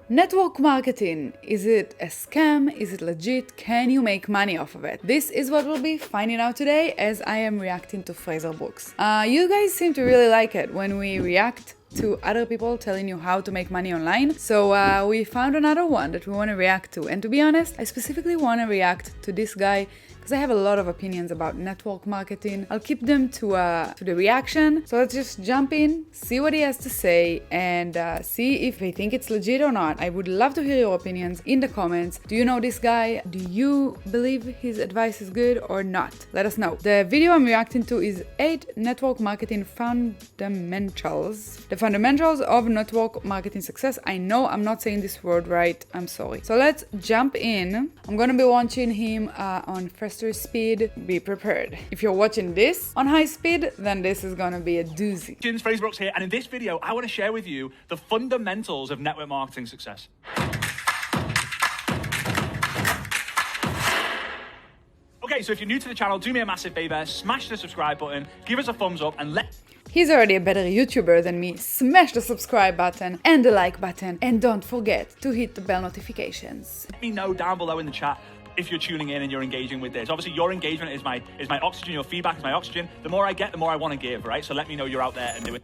Network marketing, is it a scam? Is it legit? Can you make money off of it? This is what we'll be finding out today as I am reacting to Frazer Brookes. You guys seem to really like it when we react to other people telling you how to make money online. So we found another one that we want to react to. And to be honest, I specifically want to react to this guy because I have a lot of opinions about network marketing. I'll keep them to the reaction. So let's just jump in, see what he has to say, and see if we think it's legit or not. I would love to hear your opinions in the comments. Do you know this guy? Do you believe his advice is good or not? Let us know. The video I'm reacting to is 8 network marketing fundamentals. The fundamentals of network marketing success. I know I'm not saying this word right. I'm sorry. So let's jump in. I'm gonna be watching him on faster speed. Be prepared. If you're watching this on high speed, then this is gonna be a doozy. Frazer Brookes here, and in this video, I want to share with you the fundamentals of network marketing success. Okay, so if you're new to the channel, do me a massive favor, smash the subscribe button, give us a thumbs up, and He's already a better YouTuber than me. Smash the subscribe button and the like button, and don't forget to hit the bell notifications. let me know down below in the chat if you're tuning in and you're engaging with this. Obviously, your engagement is my oxygen, your feedback is my oxygen. The more I get, the more I want to give, right? So let me know you're out there and doing.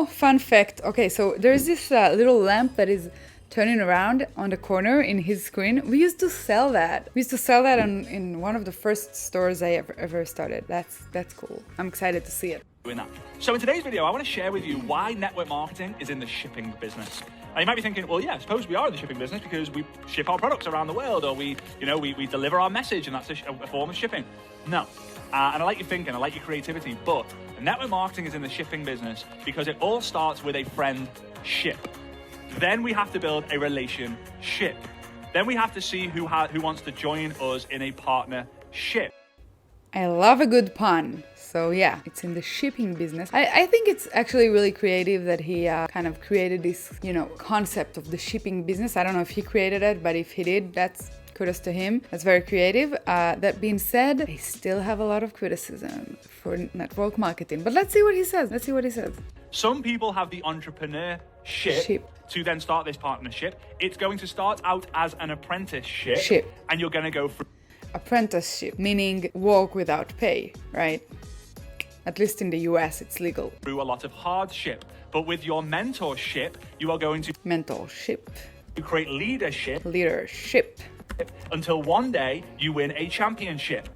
Fun fact. Okay, so there's this little lamp that is turning around on the corner in his screen. We used to sell that. We used to sell that in one of the first stores I ever started. That's cool. I'm excited to see it. Doing that. So in today's video, I want to share with you why network marketing is in the shipping business. Now you might be thinking, well, yeah, I suppose we are in the shipping business because we ship our products around the world, or we deliver our message, and that's a form of shipping. No. And I like your thinking, I like your creativity, but network marketing is in the shipping business because it all starts with a friendship. Then we have to build a relationship. Then we have to see who wants to join us in a partnership. I love a good pun. So yeah, it's in the shipping business. I think it's actually really creative that he kind of created this, concept of the shipping business. I don't know if he created it, but if he did, that's kudos to him. That's very creative. That being said, I still have a lot of criticism for network marketing. But let's see what he says. Some people have the entrepreneurship to then start this partnership. It's going to start out as an apprenticeship. And you're going to go through apprenticeship, meaning work without pay, right? At least in the US, it's legal. Through a lot of hardship. But with your mentorship, you are going to create leadership until one day you win a championship.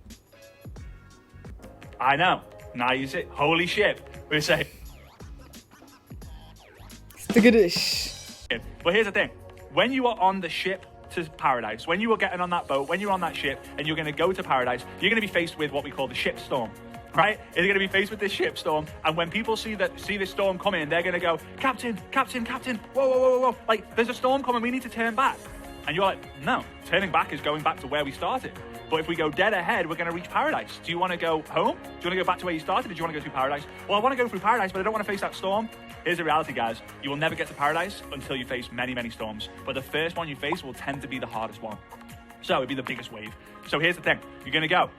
I know. Now you say, holy shit. We say. But here's the thing. When you are on the ship to paradise, when you are getting on that boat, when you're on that ship and you're going to go to paradise, you're going to be faced with what we call the ship storm. Right? You're going to be faced with this ship storm, and when people see this storm coming, they're going to go, Captain, whoa. Like, there's a storm coming, we need to turn back. And you're like, no, turning back is going back to where we started. But if we go dead ahead, we're going to reach paradise. Do you want to go home? Do you want to go back to where you started? Or do you want to go through paradise? Well, I want to go through paradise, but I don't want to face that storm. Here's the reality, guys. You will never get to paradise until you face many, many storms. But the first one you face will tend to be the hardest one. So it'd be the biggest wave. So here's the thing. You're going to go,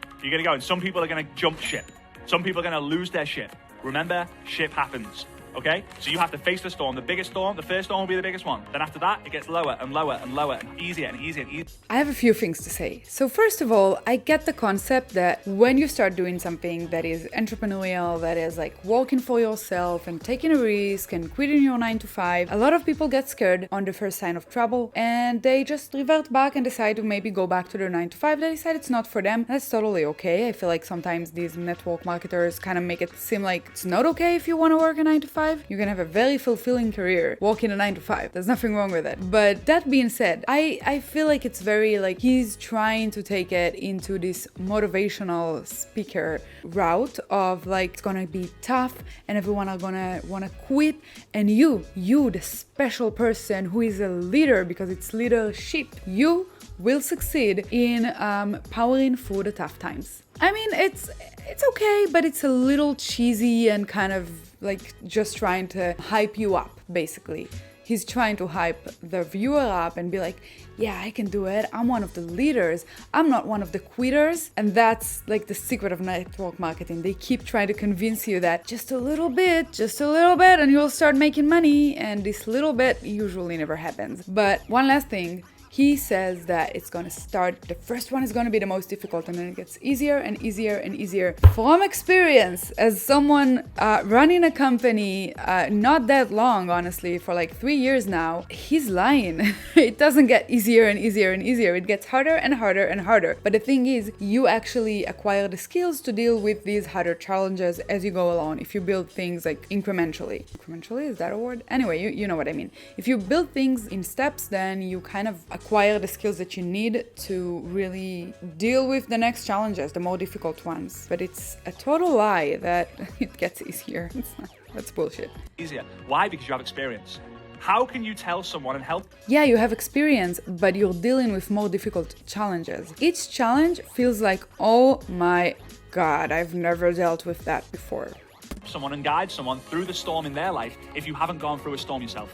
and some people are going to jump ship. Some people are going to lose their ship. Remember, ship happens. Okay? So you have to face the storm. The biggest storm, the first storm will be the biggest one. Then after that, it gets lower and lower and lower and easier and easier and easier. I have a few things to say. So first of all, I get the concept that when you start doing something that is entrepreneurial, that is like working for yourself and taking a risk and quitting your 9 to 5, a lot of people get scared on the first sign of trouble and they just revert back and decide to maybe go back to their 9 to 5. They decide it's not for them. That's totally okay. I feel like sometimes these network marketers kind of make it seem like it's not okay if you want to work a 9 to 5. You can have a very fulfilling career working a 9 to 5. There's nothing wrong with it. But that being said, I feel like it's very like he's trying to take it into this motivational speaker route of like it's gonna be tough and everyone are gonna wanna quit, and you the special person who is a leader because it's leadership, you will succeed in powering through the tough times. I mean, it's okay, but it's a little cheesy and kind of like just trying to hype you up, basically. he's trying to hype the viewer up and be like, yeah, I can do it. I'm one of the leaders. I'm not one of the quitters. And that's like the secret of network marketing. They keep trying to convince you that just a little bit, and you'll start making money. And this little bit usually never happens. But one last thing. He says that it's going to start, the first one is going to be the most difficult, and then it gets easier and easier and easier. From experience, as someone running a company, not that long, honestly, for like 3 years now, he's lying. It doesn't get easier and easier and easier. It gets harder and harder and harder. But the thing is, you actually acquire the skills to deal with these harder challenges as you go along. If you build things like incrementally. Incrementally, is that a word? Anyway, you know what I mean. If you build things in steps, then you kind of acquire the skills that you need to really deal with the next challenges, the more difficult ones. But it's a total lie that it gets easier. That's bullshit. Easier. Why? Because you have experience. How can you tell someone and help? Yeah, you have experience, but you're dealing with more difficult challenges. Each challenge feels like, oh my God, I've never dealt with that before. Someone and guide someone through the storm in their life if you haven't gone through a storm yourself.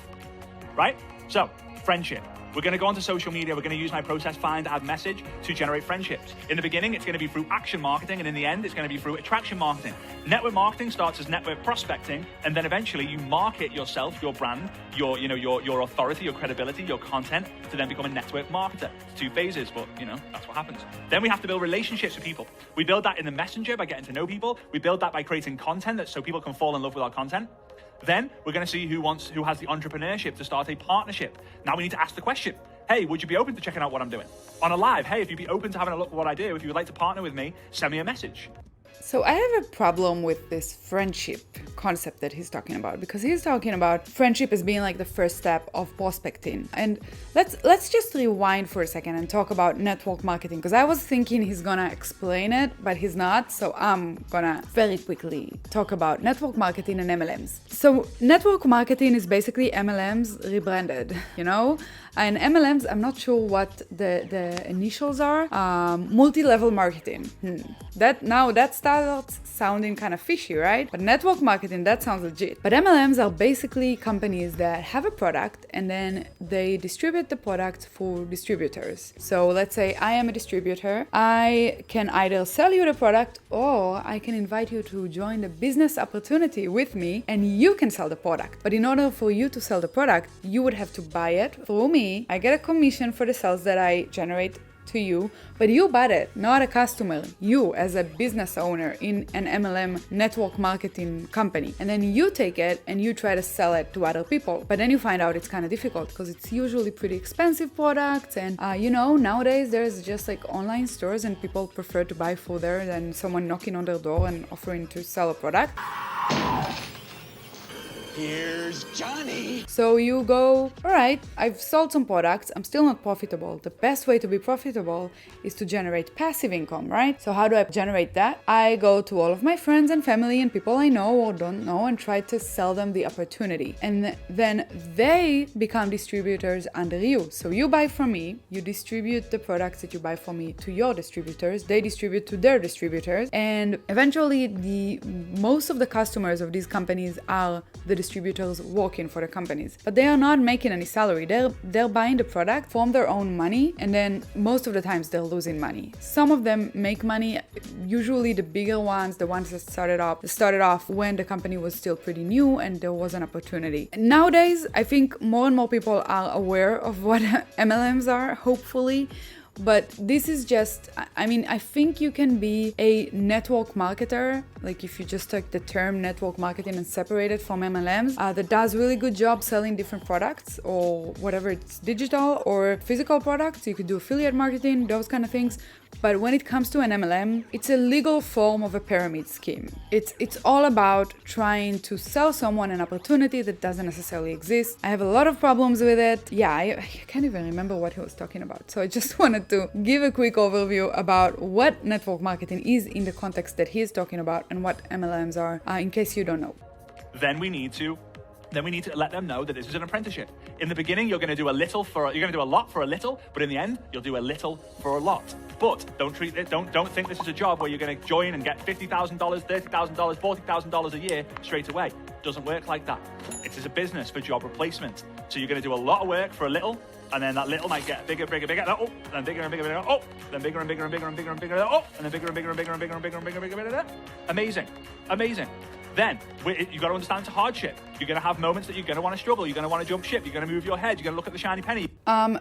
Right? So, friendship. We're going to go onto social media. We're going to use my process find ad message to generate friendships. In the beginning, it's going to be through action marketing, and in the end, it's going to be through attraction marketing. Network marketing starts as network prospecting, and then eventually you market yourself, your brand, your authority, your credibility, your content to then become a network marketer. It's 2 phases, but that's what happens. Then we have to build relationships with people. We build that in the messenger by getting to know people. We build that by creating content so people can fall in love with our content. Then we're going to see who has the entrepreneurship to start a partnership. Now we need to ask the question, hey, would you be open to checking out what I'm doing? On a live, hey, if you'd be open to having a look at what I do, if you would like to partner with me, send me a message. So I have a problem with this friendship concept that he's talking about, because he's talking about friendship as being like the first step of prospecting. And let's just rewind for a second and talk about network marketing, because I was thinking he's gonna explain it, but he's not. So I'm gonna very quickly talk about network marketing and MLMs. So network marketing is basically MLMs rebranded, And MLMs, I'm not sure what the initials are. Multi-level marketing. That starts sounding kind of fishy, right? But network marketing, that sounds legit. But MLMs are basically companies that have a product and then they distribute the product for distributors. So let's say I am a distributor. I can either sell you the product or I can invite you to join the business opportunity with me and you can sell the product. But in order for you to sell the product, you would have to buy it through me. I get a commission for the sales that I generate to you, but you bought it, not a customer. You as a business owner in an MLM network marketing company. And then you take it and you try to sell it to other people. But then you find out it's kind of difficult because it's usually pretty expensive products. And nowadays there's just like online stores and people prefer to buy food there than someone knocking on their door and offering to sell a product. Here's Johnny. So you go, all right, I've sold some products, I'm still not profitable. The best way to be profitable is to generate passive income, right? So how do I generate that? I go to all of my friends and family and people I know or don't know and try to sell them the opportunity. And then they become distributors under you. So you buy from me, you distribute the products that you buy from me to your distributors, they distribute to their distributors, and eventually most of the customers of these companies are the distributors working for the companies, but they are not making any salary. They're buying the product from their own money, and then most of the times they're losing money. Some of them make money, usually the bigger ones, the ones that started off when the company was still pretty new and there was an opportunity. Nowadays, I think more and more people are aware of what MLMs are, hopefully. But this is just, I think you can be a network marketer, like if you just take the term network marketing and separate it from MLMs, that does really good job selling different products or whatever, it's digital or physical products. You could do affiliate marketing, those kind of things. But when it comes to an MLM, it's a legal form of a pyramid scheme. It's all about trying to sell someone an opportunity that doesn't necessarily exist. I have a lot of problems with it. Yeah, I can't even remember what he was talking about. So I just wanted to give a quick overview about what network marketing is in the context that he is talking about and what MLMs are, in case you don't know. Then we need to let them know that this is an apprenticeship. In the beginning, you're going to do a lot for a little, but in the end, you'll do a little for a lot. But don't think this is a job where you're going to join and get $50,000, $30,000, $40,000 a year straight away. doesn't work like that. It is a business for job replacement. So you're going to do a lot of work for a little, and then that little might get bigger, oh, then bigger and bigger, oh, then bigger and bigger and bigger and bigger and bigger, oh, and then bigger and bigger and bigger and bigger and bigger and bigger and bigger and bigger. Amazing, amazing. Then you've got to understand it's a hardship. You're going to have moments that you're going to want to struggle. You're going to want to jump ship. You're going to move your head. You're going to look at the shiny penny.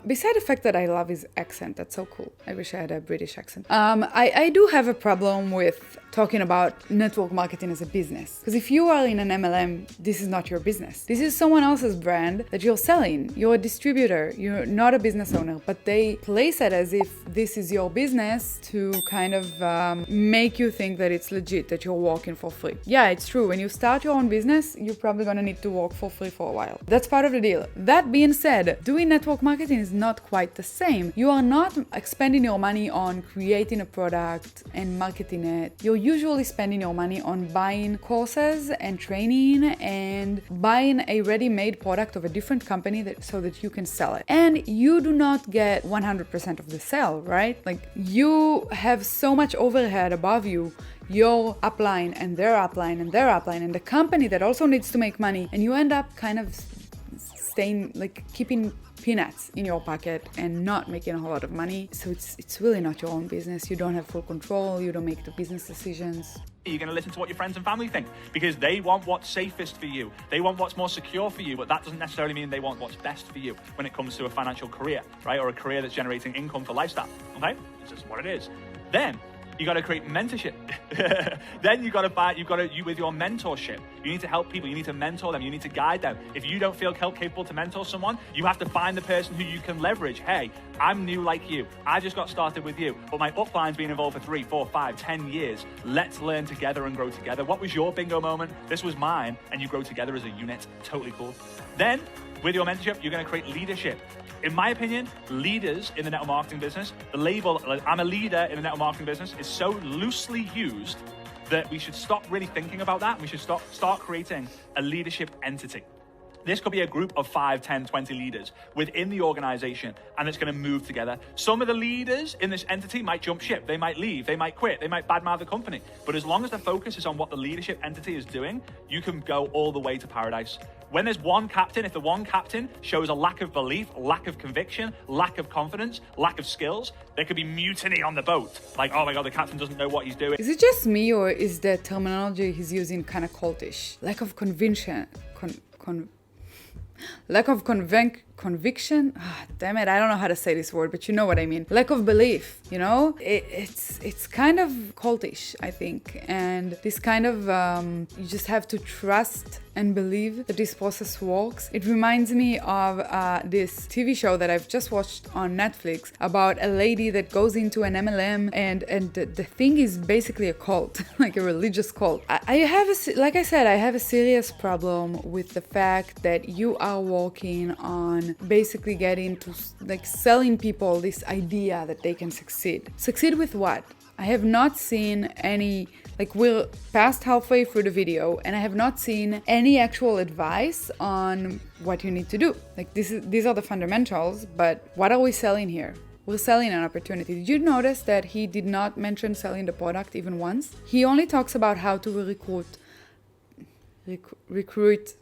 Beside the fact that I love his accent, that's so cool. I wish I had a British accent. I do have a problem with talking about network marketing as a business. Because if you are in an MLM, this is not your business. This is someone else's brand that you're selling. You're a distributor. You're not a business owner. But they place it as if this is your business to kind of make you think that it's legit, that you're working for free. Yeah, it's true. When you start your own business, you're probably going to need to work for free for a while. That's part of the deal. That being said, doing network marketing is not quite the same. You are not expending your money on creating a product and marketing it. You're usually spending your money on buying courses and training and buying a ready-made product of a different company so that you can sell it. And you do not get 100% of the sale, right? Like, you have so much overhead above you, your upline and their upline and their upline and the company that also needs to make money, and you end up kind of staying, like, keeping peanuts in your pocket and not making a whole lot of money. So it's really not your own business. You don't have full control. You don't make the business decisions. You're going to listen to what your friends and family think because they want what's safest for you. They want what's more secure for you, but that doesn't necessarily mean they want what's best for you when it comes to a financial career, right? Or a career that's generating income for lifestyle, okay? It's just what it is. Then you got to create mentorship. Then you with your mentorship, you need to help people. You need to mentor them. You need to guide them. If you don't feel capable to mentor someone, you have to find the person who you can leverage. Hey, I'm new like you. I just got started with you, but my upline's been involved for 3, 4, 5, 10 years. Let's learn together and grow together. What was your bingo moment? This was mine, and you grow together as a unit. Totally cool. Then, with your mentorship, you're going to create leadership. In my opinion, leaders in the network marketing business, the label, I'm a leader in the network marketing business, is so loosely used that we should stop really thinking about that. We should start creating a leadership entity. This could be a group of 5, 10, 20 leaders within the organization, and it's going to move together. Some of the leaders in this entity might jump ship. They might leave. They might quit. They might badmouth the company. But as long as the focus is on what the leadership entity is doing, you can go all the way to paradise. When there's one captain, if the one captain shows a lack of belief, lack of conviction, lack of confidence, lack of skills, there could be mutiny on the boat. Like, oh my God, the captain doesn't know what he's doing. Is it just me, or is the terminology he's using kind of cultish? Lack of conviction, lack of conviction. Damn it, I don't know how to say this word, but you know what I mean. Lack of belief, you know? It's kind of cultish, I think. And this kind of, you just have to trust and believe that this process works. It reminds me of this TV show that I've just watched on Netflix about a lady that goes into an MLM, and the thing is basically a cult, like a religious cult. Like I said, I have a serious problem with the fact that you are working on basically getting to, like, selling people this idea that they can succeed. Succeed with what? I have not seen any, like, we're past halfway through the video and I have not seen any actual advice on what you need to do. Like, these are the fundamentals, but what are we selling here? We're selling an opportunity. Did you notice that he did not mention selling the product even once? He only talks about how to recruit,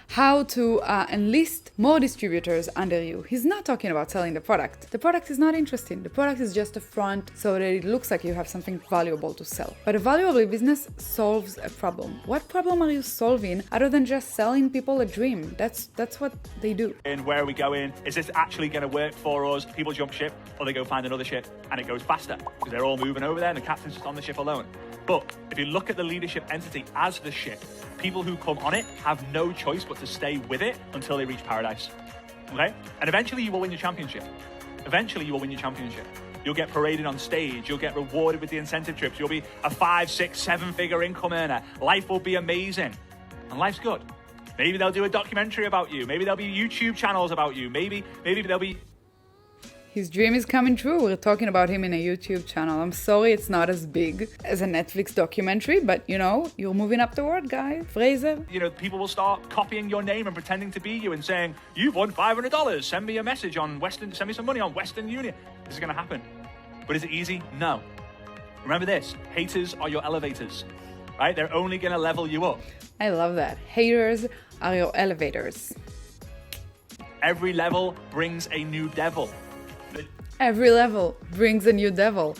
how to enlist more distributors under you. He's not talking about selling the product. The product is not interesting. The product is just a front so that it looks like you have something valuable to sell. But a valuable business solves a problem. What problem are you solving other than just selling people a dream? That's what they do. And where are we going? Is this actually going to work for us? People jump ship, or they go find another ship and it goes faster because they're all moving over there and the captain's just on the ship alone. But if you look at the leadership entity as the ship, people who come on it have no choice but to stay with it until they reach paradise. Okay? And eventually you will win your championship. You'll get paraded on stage. You'll get rewarded with the incentive trips. You'll be a 5, 6, 7-figure income earner. Life will be amazing. And life's good. Maybe they'll do a documentary about you. Maybe there'll be YouTube channels about you. Maybe there'll be... His dream is coming true. We're talking about him in a YouTube channel. I'm sorry it's not as big as a Netflix documentary, but you know, you're moving up the world, guy. Frazer. You know, people will start copying your name and pretending to be you and saying, you've won $500. Send me a message on send me some money on Western Union. This is going to happen. But is it easy? No. Remember this, haters are your elevators. right? They're only going to level you up. I love that. Haters are your elevators. Every level brings a new devil. Every level brings a new devil.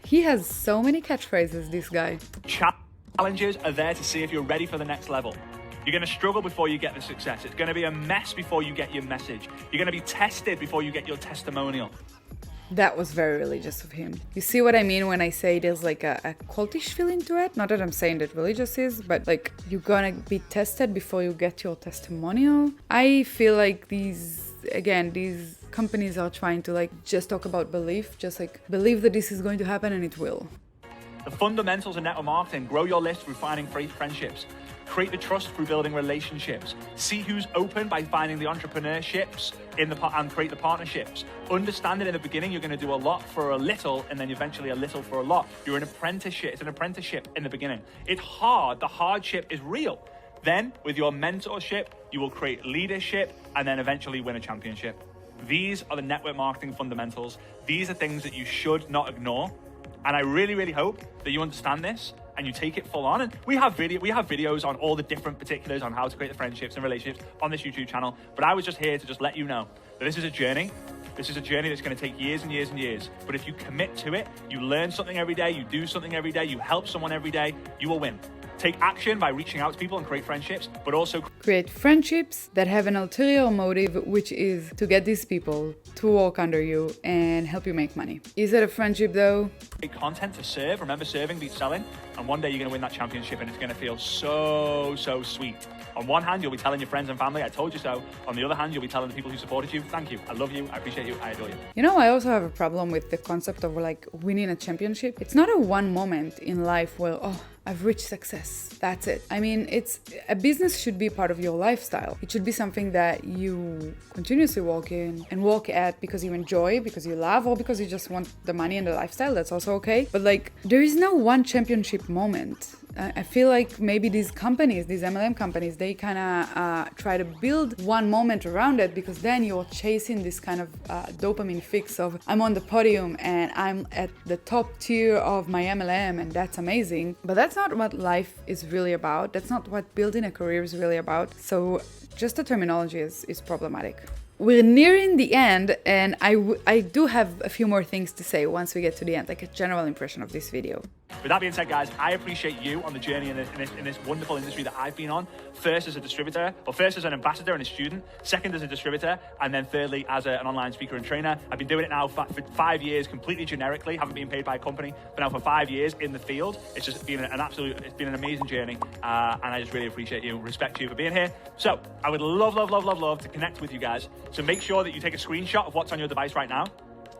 He has so many catchphrases, this guy. Challenges are there to see if you're ready for the next level. You're going to struggle before you get the success. It's going to be a mess before you get your message. You're going to be tested before you get your testimonial. That was very religious of him. You see what I mean when I say there's like a cultish feeling to it? Not that I'm saying that religious is, but like you're gonna be tested before you get your testimonial. I feel like these companies are trying to like just talk about belief, just like believe that this is going to happen and it will. The fundamentals of network marketing: grow your list through finding friendships. Create the trust through building relationships. See who's open by finding the entrepreneurships and create the partnerships. Understand that in the beginning you're going to do a lot for a little, and then eventually a little for a lot. You're an apprenticeship. It's an apprenticeship in the beginning. It's hard. The hardship is real. Then with your mentorship, you will create leadership and then eventually win a championship. These are the network marketing fundamentals. These are things that you should not ignore. And I really, really hope that you understand this and you take it full on. And we have videos on all the different particulars on how to create the friendships and relationships on this YouTube channel. But I was just here to just let you know that this is a journey. This is a journey that's going to take years and years and years. But if you commit to it, you learn something every day, you do something every day, you help someone every day, you will win. Take action by reaching out to people and create friendships, but also create friendships that have an ulterior motive, which is to get these people to work under you and help you make money. Is it a friendship though? Create content to serve. Remember, serving beats selling. And one day you're going to win that championship and it's going to feel so, so sweet. On one hand, you'll be telling your friends and family, I told you so. On the other hand, you'll be telling the people who supported you, thank you, I love you, I appreciate you, I adore you. You know, I also have a problem with the concept of like winning a championship. It's not a one moment in life where, oh, I've reached success. That's it. I mean, a business should be part of your lifestyle. It should be something that you continuously walk in and walk at because you enjoy, because you love, or because you just want the money and the lifestyle. That's also okay. But like, there is no one championship moment. I feel like maybe these companies, these MLM companies, they kind of try to build one moment around it because then you're chasing this kind of dopamine fix of I'm on the podium and I'm at the top tier of my MLM and that's amazing. But that's not what life is really about. That's not what building a career is really about. So just the terminology is problematic. We're nearing the end and I do have a few more things to say once we get to the end, like a general impression of this video. With that being said, guys, I appreciate you on the journey in this wonderful industry that I've been on. First as a distributor, or first as an ambassador and a student, second as a distributor, and then thirdly as an online speaker and trainer. I've been doing it now for 5 years completely generically, haven't been paid by a company, but now for 5 years in the field. It's just been it's been an amazing journey, and I just really appreciate you, respect you for being here. So I would love to connect with you guys. So make sure that you take a screenshot of what's on your device right now.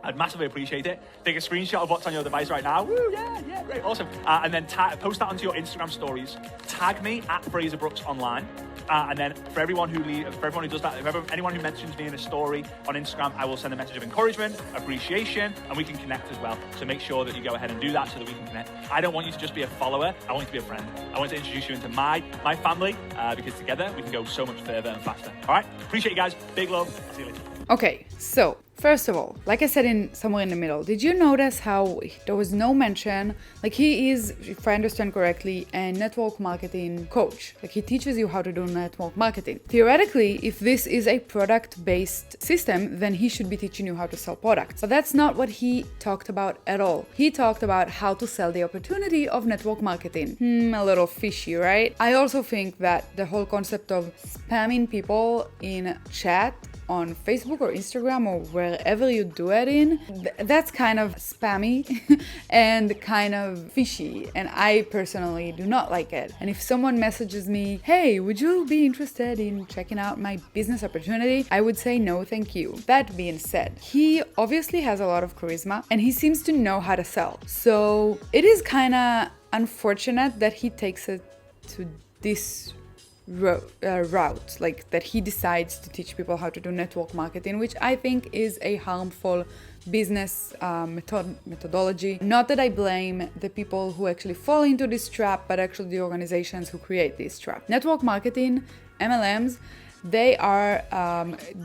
I'd massively appreciate it. Take a screenshot of what's on your device right now. Woo, yeah, great, awesome. And then post that onto your Instagram stories. Tag me at Frazer Brookes Online. And then for everyone who does that, anyone who mentions me in a story on Instagram, I will send a message of encouragement, appreciation, and we can connect as well. So make sure that you go ahead and do that so that we can connect. I don't want you to just be a follower. I want you to be a friend. I want to introduce you into my family because together we can go so much further and faster. All right? Appreciate you guys. Big love. I'll see you later. Okay, so first of all, like I said somewhere in the middle, did you notice how there was no mention, like he is, if I understand correctly, a network marketing coach. Like he teaches you how to do network marketing. Theoretically, if this is a product-based system, then he should be teaching you how to sell products. But that's not what he talked about at all. He talked about how to sell the opportunity of network marketing. A little fishy, right? I also think that the whole concept of spamming people in chat on Facebook or Instagram or wherever you do it in, that's kind of spammy and kind of fishy, and I personally do not like it. And if someone messages me, hey, would you be interested in checking out my business opportunity? I would say no, thank you. That being said, he obviously has a lot of charisma and he seems to know how to sell. So it is kind of unfortunate that he takes it to this route, like that he decides to teach people how to do network marketing, which I think is a harmful business methodology. Not that I blame the people who actually fall into this trap, but actually the organizations who create this trap. Network marketing, MLMs, They are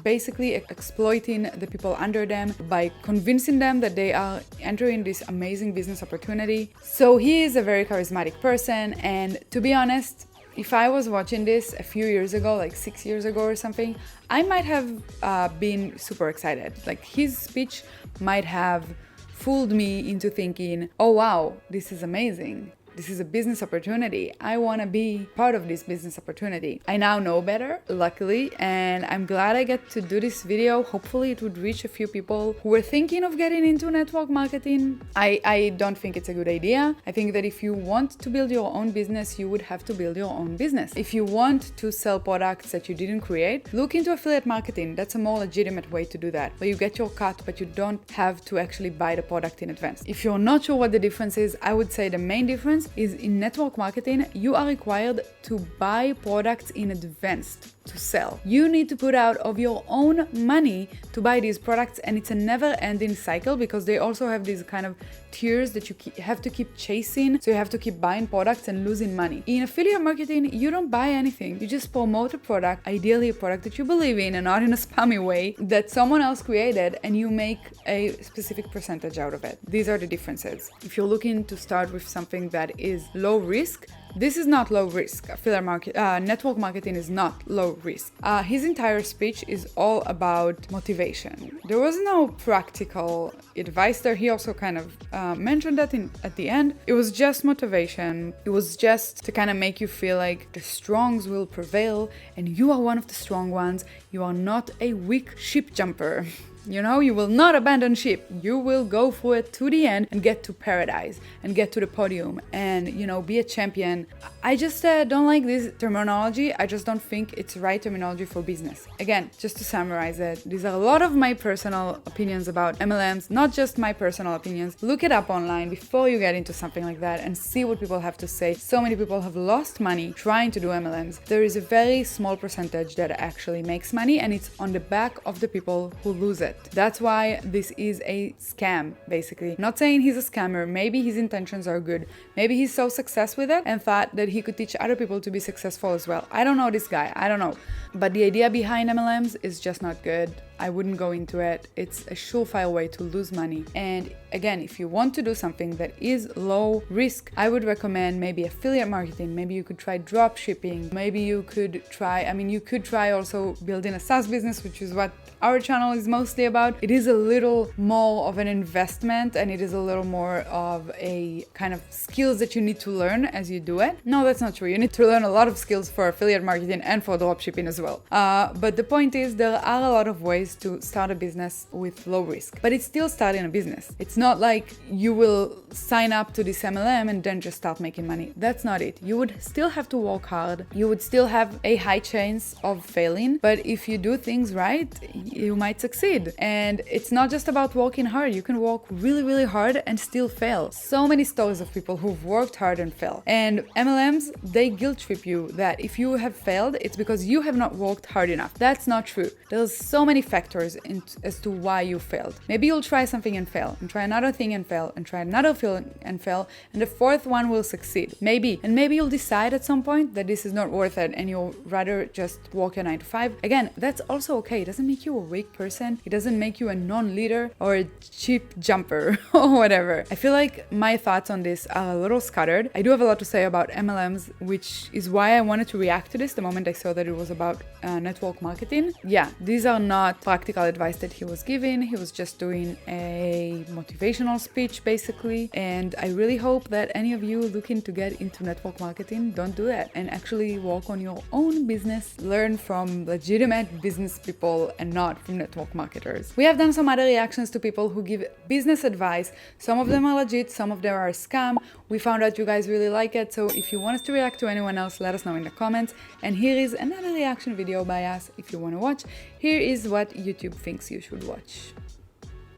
basically exploiting the people under them by convincing them that they are entering this amazing business opportunity. So he is a very charismatic person, and to be honest, if I was watching this a few years ago, like 6 years ago or something, I might have been super excited. Like, his speech might have fooled me into thinking, oh wow, this is amazing. This is a business opportunity. I want to be part of this business opportunity. I now know better, luckily, and I'm glad I get to do this video. Hopefully it would reach a few people who were thinking of getting into network marketing. I don't think it's a good idea. I think that if you want to build your own business, you would have to build your own business. If you want to sell products that you didn't create, look into affiliate marketing. That's a more legitimate way to do that, where you get your cut, but you don't have to actually buy the product in advance. If you're not sure what the difference is, I would say the main difference is in network marketing, you are required to buy products in advance to sell. You need to put out of your own money to buy these products, and it's a never-ending cycle because they also have these kind of tiers that you have to keep chasing, so you have to keep buying products and losing money. In affiliate marketing, you don't buy anything. You just promote a product, ideally a product that you believe in and not in a spammy way, that someone else created, and you make a specific percentage out of it. These are the differences. If you're looking to start with something that is low risk, this is not low risk. Network marketing is not low risk. His entire speech is all about motivation. There was no practical advice there. He also kind of mentioned that at the end. It was just motivation. It was just to kind of make you feel like the strongs will prevail and you are one of the strong ones. You are not a weak ship jumper. You know, you will not abandon ship. You will go for it to the end and get to paradise and get to the podium and, you know, be a champion. I just don't like this terminology. I just don't think it's the right terminology for business. Again, just to summarize it, these are a lot of my personal opinions about MLMs, not just my personal opinions. Look it up online before you get into something like that and see what people have to say. So many people have lost money trying to do MLMs. There is a very small percentage that actually makes money, and it's on the back of the people who lose it. That's why this is a scam, basically. Not saying he's a scammer. Maybe his intentions are good. Maybe he's so successful with it and thought that he could teach other people to be successful as well. I don't know this guy. I don't know. But the idea behind MLMs is just not good. I wouldn't go into it. It's a surefire way to lose money. And again, if you want to do something that is low risk, I would recommend maybe affiliate marketing. Maybe you could try drop shipping. Maybe you could try also building a SaaS business, which is what our channel is mostly about. It is a little more of an investment, and it is a little more of a kind of skills that you need to learn as you do it. No, that's not true. You need to learn a lot of skills for affiliate marketing and for drop shipping as well. But the point is, there are a lot of ways to start a business with low risk, but it's still starting a business. It's not like you will sign up to this MLM and then just start making money. That's not it. You would still have to work hard. You would still have a high chance of failing, but if you do things right, you might succeed. And it's not just about working hard. You can work really, really hard and still fail. So many stories of people who've worked hard and fail. And MLMs, they guilt trip you that if you have failed, it's because you have not worked hard enough. That's not true. There's so many factors as to why you failed. Maybe you'll try something and fail, and try another thing and fail, and try another thing and fail, and the fourth one will succeed. Maybe. And maybe you'll decide at some point that this is not worth it and you'll rather just work a 9 to 5. Again, that's also okay. It doesn't make you a weak person. It doesn't make you a non-leader or a cheap jumper or whatever. I feel like my thoughts on this are a little scattered. I do have a lot to say about MLMs, which is why I wanted to react to this the moment I saw that it was about network marketing. Yeah, these are not practical advice that he was giving. He was just doing a motivational speech, basically. And I really hope that any of you looking to get into network marketing don't do that and actually work on your own business. Learn from legitimate business people and not from network marketers. We have done some other reactions to people who give business advice. Some of them are legit, some of them are a scam. We found out you guys really like it, so if you want us to react to anyone else, let us know in the comments. And here is another reaction video by us if you want to watch. Here is what YouTube thinks you should watch.